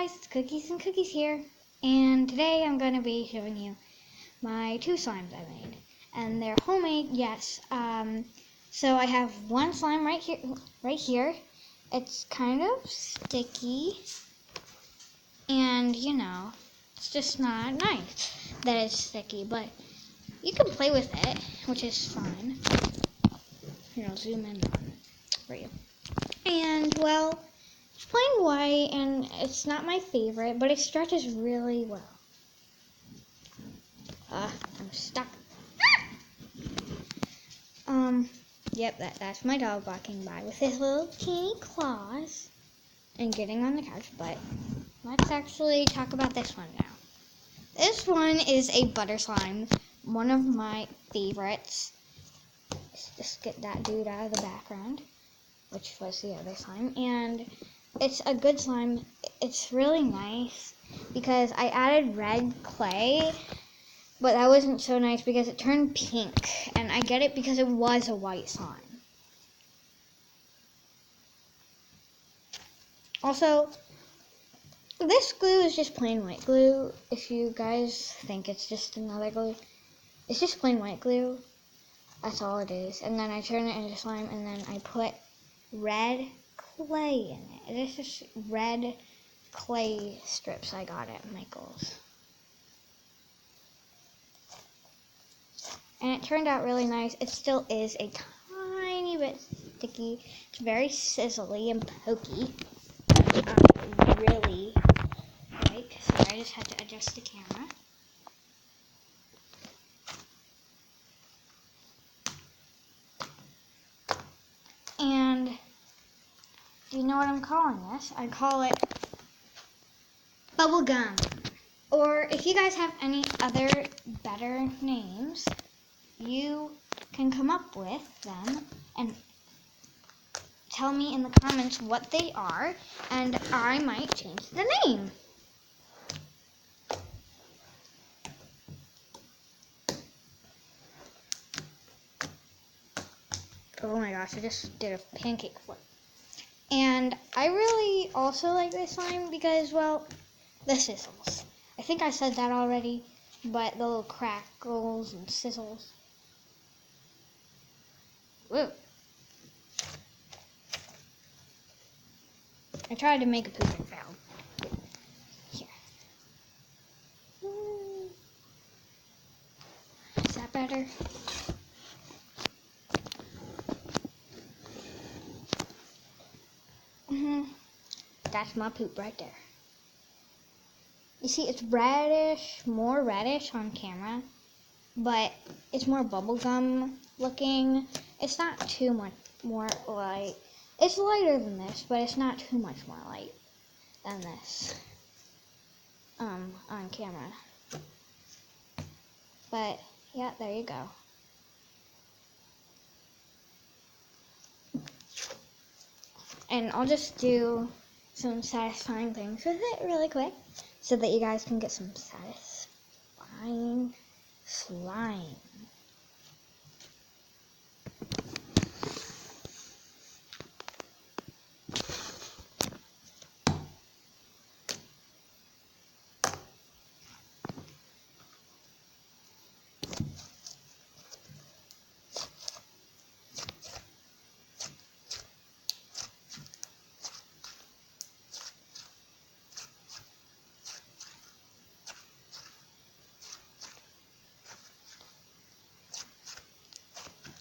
guys, it's Cookies and Cookies here, and today I'm going to be showing you my 2 slimes I made, and they're homemade, yes. So I have one slime right here. It's kind of sticky, and it's just not nice that it's sticky, but you can play with it, which is fun. Here, I'll zoom in for you. And well, it's plain white, and it's not my favorite, but it stretches really well. I'm stuck. Yep, that's my dog walking by with his little teeny claws and getting on the couch, but let's actually talk about this one now. This one is a butter slime, one of my favorites. Let's just get that dude out of the background, which was the other slime, and it's a good slime. It's really nice because I added red clay, but that wasn't so nice because it turned pink, and I get it because it was a white slime. Also, this glue is just plain white glue. If you guys think it's just another glue, it's just plain white glue. That's all it is. And then I turn it into slime, and then I put red clay in it. It is just red clay strips I got at Michael's. And it turned out really nice. It still is a tiny bit sticky. It's very sizzly and pokey. I really like. So I just had to adjust the camera. And do you know what I'm calling this? I call it bubble gum. Or if you guys have any other better names, you can come up with them and tell me in the comments what they are, and I might change the name. Oh my gosh, I just did a pancake flip. And I really also like this slime because, well, the sizzles. I think I said that already, but the little crackles and sizzles. Woo. I tried to make a poop and failed. Here. Is that better? That's my poop right there. You see, it's reddish, more reddish on camera, but it's more bubblegum looking. It's not too much more light. It's lighter than this, but it's not too much more light than this on camera. But yeah, there you go. And I'll just do some satisfying things with it really quick so that you guys can get some satisfying slime.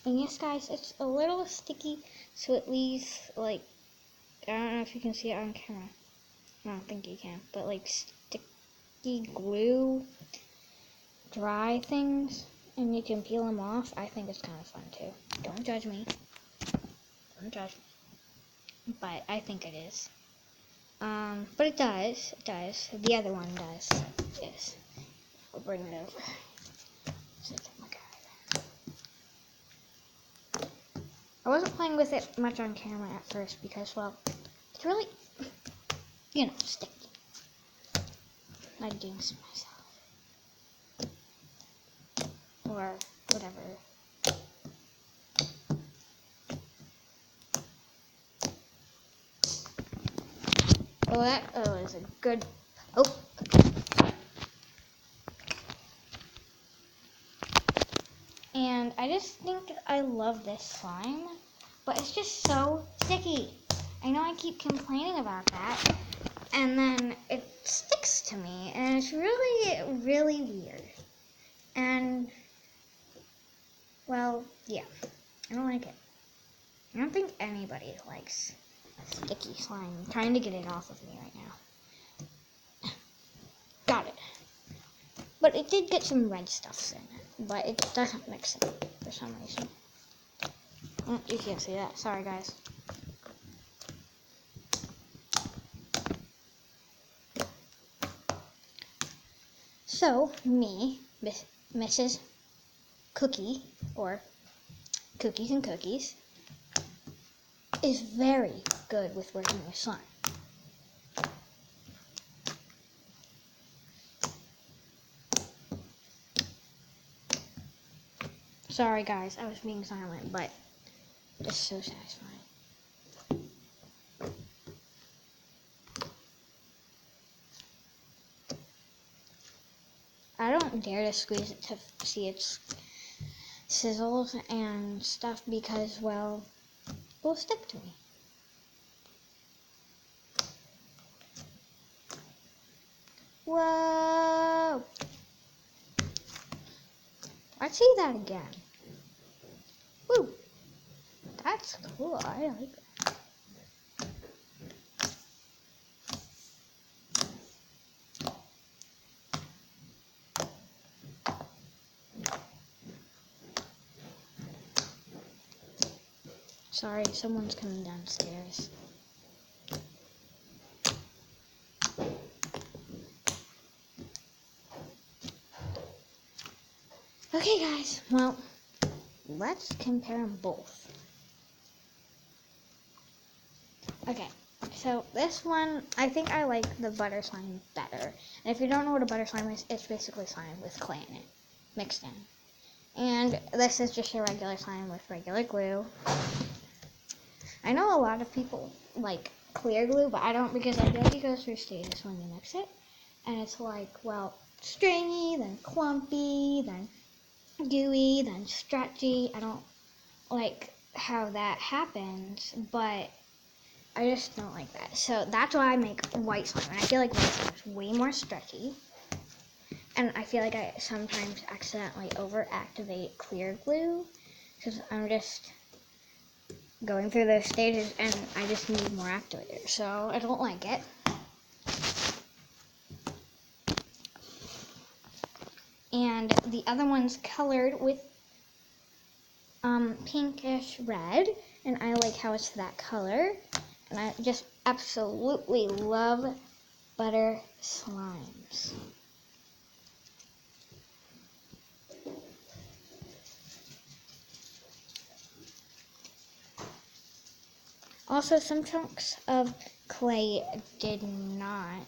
And yes, guys, it's a little sticky, so it leaves, like, I don't know if you can see it on camera. I don't think you can, but like sticky glue, dry things, and you can peel them off. I think it's kind of fun too. Don't judge me. Don't judge me. But I think it is. But it does. It does. The other one does. Yes. We'll bring it over. I wasn't playing with it much on camera at first because, well, it's really, sticky. I jinxed myself. Or whatever. Oh, that is a good. Oh. And I just think I love this slime, but it's just so sticky. I know I keep complaining about that, and then it sticks to me, and it's really, really weird. And, well, yeah, I don't like it. I don't think anybody likes sticky slime. I'm trying to get it off of me right now. Got it. But it did get some red stuff in it, but it doesn't mix it for some reason. You can't see that. Sorry, guys. So, me, Mrs. Cookie, or Cookies and Cookies, is very good with working with slime. Sorry, guys, I was being silent, but it's so satisfying. I don't dare to squeeze it to see its sizzles and stuff because, well, it will stick to me. Whoa! Let's see that again. Woo! That's cool. I like it. Sorry, someone's coming downstairs. Okay, guys. Well, let's compare them both. Okay, so this one, I think I like the butter slime better. And if you don't know what a butter slime is, it's basically slime with clay in it, mixed in. And this is just a regular slime with regular glue. I know a lot of people like clear glue, but I don't because I feel like it goes through stages when you mix it. And it's like, well, stringy, then clumpy, then gooey, then stretchy. I don't like how that happens, but I just don't like that. So that's why I make white slime. And I feel like white slime is way more stretchy. And I feel like I sometimes accidentally overactivate clear glue because I'm just going through those stages and I just need more activator. So I don't like it. And the other one's colored with pinkish red, and I like how it's that color. And I just absolutely love butter slimes. Also, some chunks of clay did not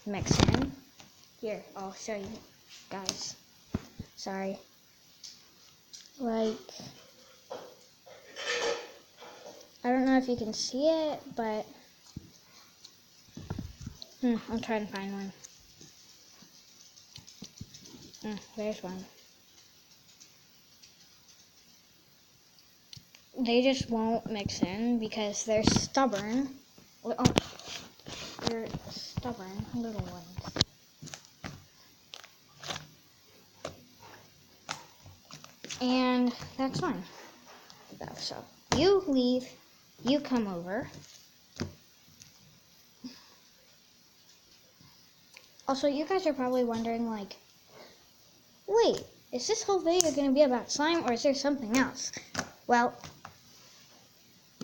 mix in. Here, I'll show you guys. Sorry. Like, I don't know if you can see it, but I'll try and find one. There's one. They just won't mix in because they're stubborn. Oh, they're stubborn little ones. And that's fine. So you leave, you come over. Also, you guys are probably wondering, like, wait, is this whole video going to be about slime or is there something else? Well,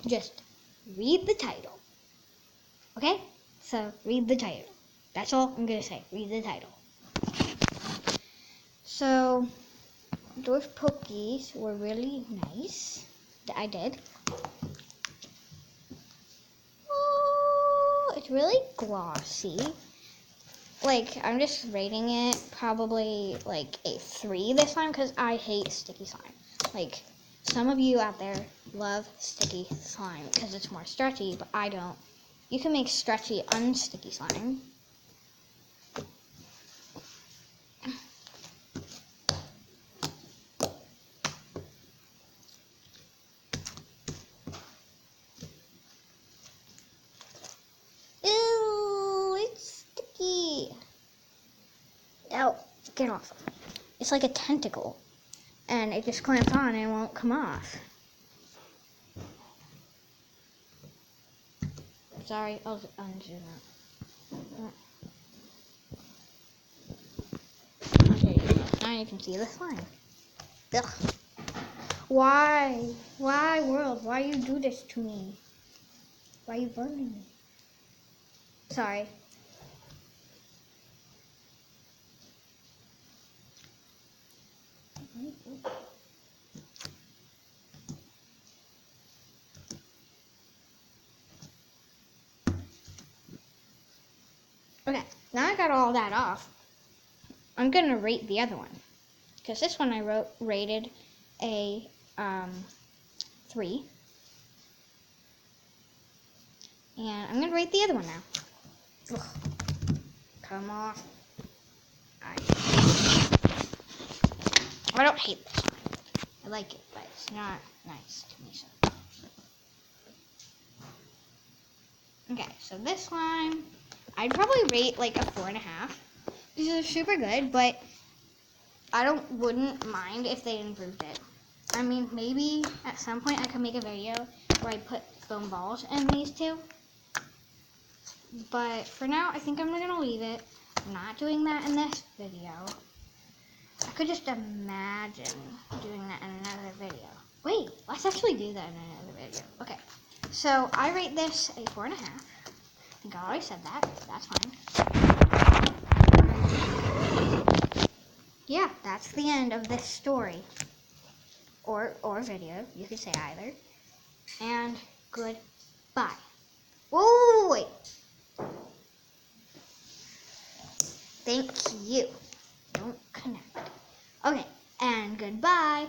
just read the title. Okay? So, read the title. That's all I'm going to say. Read the title. So, those pokies were really nice. I did. Oh, it's really glossy. Like, I'm just rating it probably like a 3 this time because I hate sticky slime. Like, some of you out there love sticky slime because it's more stretchy, but I don't. You can make stretchy, unsticky slime. Ew, it's sticky. Ow, get off. It's like a tentacle, and it just clamps on and it won't come off. Sorry, I'll undo that. Okay, now you can see the slime. Ugh. Why? Why, world? Why you do this to me? Why you burning me? Sorry. Okay, now I got all that off. I'm gonna rate the other one, because this one I rated a 3, and I'm gonna rate the other one now. Ugh. Come off. I don't hate this one. I like it, but it's not nice to me. So. Okay, so this slime, I'd probably rate like a 4.5. This is super good, but I wouldn't mind if they improved it. I mean, maybe at some point I could make a video where I put foam balls in these two. But for now, I think I'm gonna leave it. I'm not doing that in this video. I could just imagine doing that in another video. Wait, let's actually do that in another video. Okay, so I rate this a 4.5. I think I already said that. That's fine. Yeah, that's the end of this story. Or video. You could say either. And goodbye. Whoa, wait. Thank you. Don't connect. Okay, and goodbye.